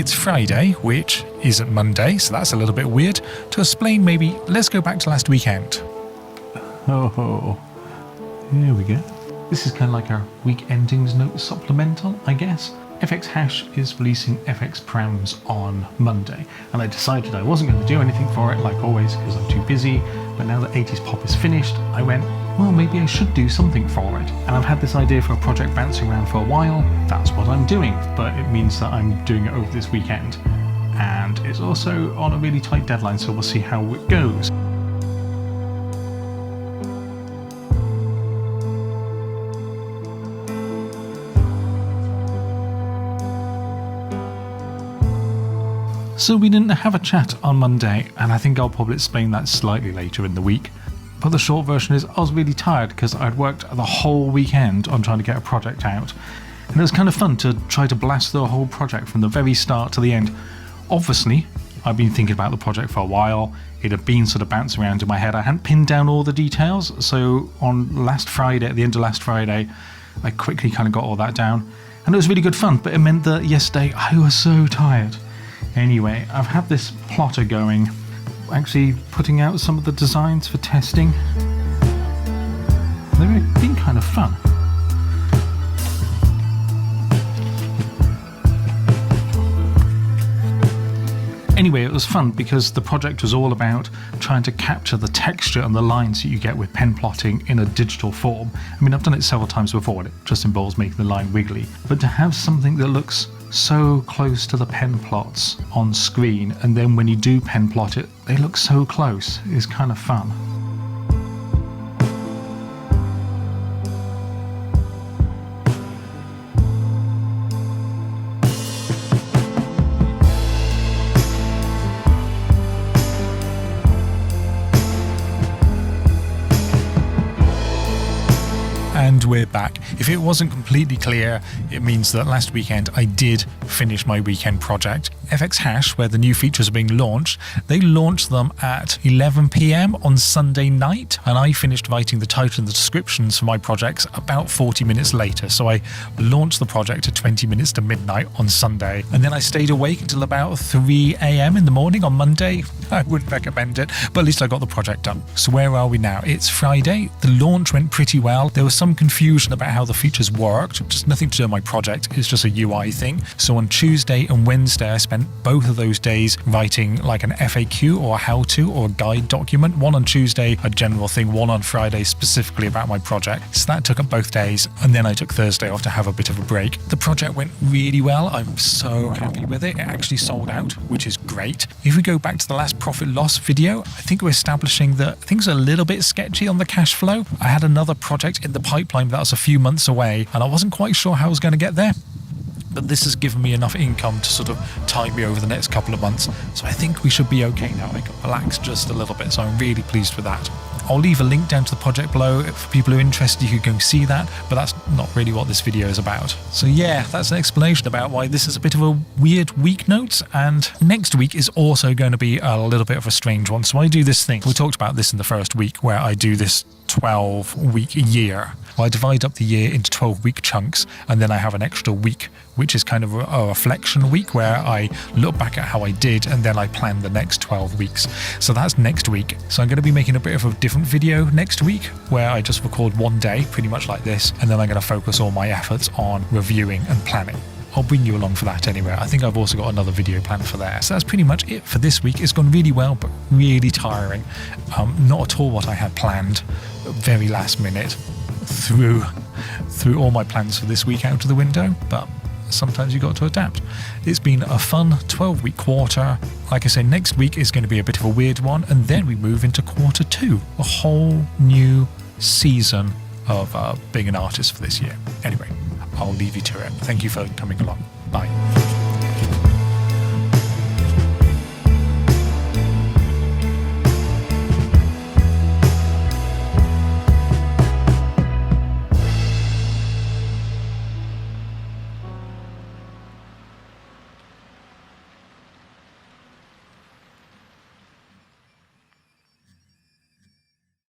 it's Friday, which isn't Monday, so that's a little bit weird. To explain, maybe let's go back to last weekend. Oh, here we go. This is kind of like our week endings note supplemental, I guess. FXHash is releasing FX params on Monday, and I decided I wasn't going to do anything for it like always because I'm too busy, but now that 80s Pop is finished, I went, well, maybe I should do something for it. And I've had this idea for a project bouncing around for a while. That's what I'm doing, but it means that I'm doing it over this weekend. And it's also on a really tight deadline, so we'll see how it goes. So we didn't have a chat on Monday, and I think I'll probably explain that slightly later in the week. But the short version is I was really tired because I'd worked the whole weekend on trying to get a project out. And it was kind of fun to try to blast the whole project from the very start to the end. Obviously, I've been thinking about the project for a while. It had been sort of bouncing around in my head. I hadn't pinned down all the details, so on last Friday, at the end of last Friday, I quickly kind of got all that down. And it was really good fun, but it meant that yesterday I was so tired. Anyway, I've had this plotter going, actually putting out some of the designs for testing. They've been kind of fun. Anyway, it was fun because the project was all about trying to capture the texture and the lines that you get with pen plotting in a digital form. I mean, I've done it several times before and it just involves making the line wiggly. But to have something that looks so close to the pen plots on screen, and then when you do pen plot it, they look so close, is kind of fun. And we're back. If it wasn't completely clear, it means that last weekend I did finish my weekend project. FXHash, where the new features are being launched, they launched them at 11 PM on Sunday night, and I finished writing the title and the descriptions for my projects about 40 minutes later. So I launched the project at 20 minutes to midnight on Sunday, and then I stayed awake until about 3 AM in the morning on Monday. I wouldn't recommend it, but at least I got the project done. So where are we now? It's Friday. The launch went pretty well. There was some confusion about how the features worked, just nothing to do with my project, it's just a UI thing. So on Tuesday and Wednesday I spent both of those days writing like an FAQ or a how-to or a guide document. One on Tuesday, a general thing, one on Friday specifically about my project. So that took up both days, and then I took Thursday off to have a bit of a break. The project went really well. I'm so happy with it. It actually sold out, which is great. If we go back to the last profit loss video, I think we're establishing that things are a little bit sketchy on the cash flow. I had another project in the pipeline that was a few months away, and I wasn't quite sure how I was going to get there. But this has given me enough income to sort of tide me over the next couple of months. So I think we should be okay now. I can relax just a little bit. So I'm really pleased with that. I'll leave a link down to the project below. For people who are interested, you can go see that. But that's not really what this video is about. So yeah, that's an explanation about why this is a bit of a weird week notes. And next week is also going to be a little bit of a strange one. So I do this thing. We talked about this in the first week where I do this 12-week year. Well, I divide up the year into 12-week chunks, and then I have an extra week, which is kind of a reflection week where I look back at how I did and then I plan the next 12 weeks. So that's next week. So I'm going to be making a bit of a different video next week where I just record one day, pretty much like this, and then I'm going to focus all my efforts on reviewing and planning. I'll bring you along for that anyway. I think I've also got another video planned for there. So that's pretty much it for this week. It's gone really well, but really tiring. Not at all what I had planned, very last minute. Threw all my plans for this week out of the window, but sometimes you got to adapt. It's been a fun 12-week quarter. Like I say, next week is going to be a bit of a weird one, and then we move into quarter 2, a whole new season of being an artist for this year. Anyway, I'll leave you to it. Thank you for coming along. Bye.